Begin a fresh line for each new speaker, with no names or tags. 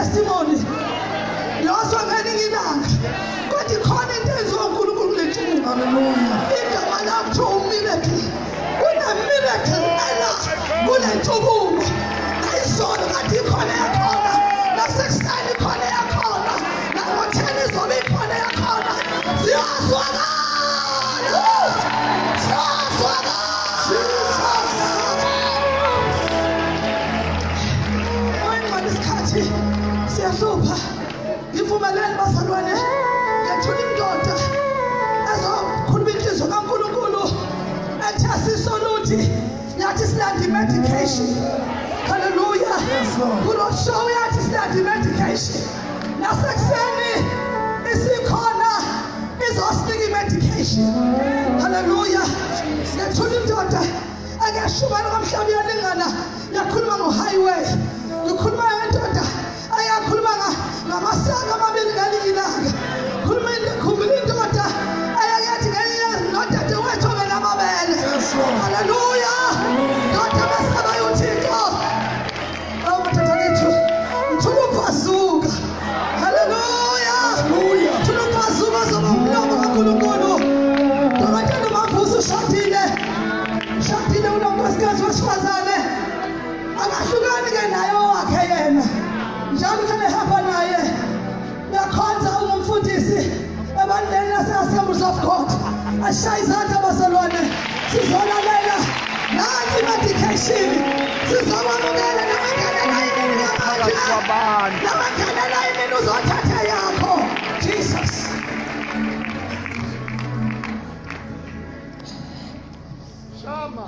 testimony. Loso ngelinye ilanga. Kodwa ikhona into eyenziwa uNkulunkulu kule nsuku.
Hallelujah.
Igama lakho umiracle. Una miracle ela kule nsuku. Ayisona kanti ikhona yakhona. Nasekuseni ikhona yakhona. Nangotheni izobe ikhona yakhona. Siyazwakala. Siyazwakala. Isikhathi siyahlupha. Ngivumelani bazalwane. Ngiyathola indoda ezokhuluma inhliziyo kaNkulunkulu ethi asisoluthi yathi silanda medication. Hallelujah. Kulo show yathi silanda medication. Nasekuseni isikhona izosinika medication. Hallelujah. Ngiyathola indoda akashubana kamhlaba yalingana yakhuluma ngo-highway. Ngikhuluma ngendoda ayakhuluma ngamasaka amabili ngalinye ilanga. Khumbula indoda ayayathi ngelinye nodadewethu ongenamabele. Hallelujah. Ndoda mesaba uThixo. Oh madoda lethu ngithula uphazuka. Hallelujah. Ngithula uphazuka zoba umlomo kaNkulunkulu. Ndoda nomambuso ushadile. Ushadile unonkosikazi wesifazane. Akahlukani ke naye wakhe yena. Njalo kule hamba naye. Uyakhonza umfundisi ebandleni lase-Assemblies of God. Ashaya izandla bazalwane. Sizolalela nansi medication. Sizokwamukela namakhalela yini ngamandla. Namakhalela yini uzothatha yakho. Jesus.
Shama.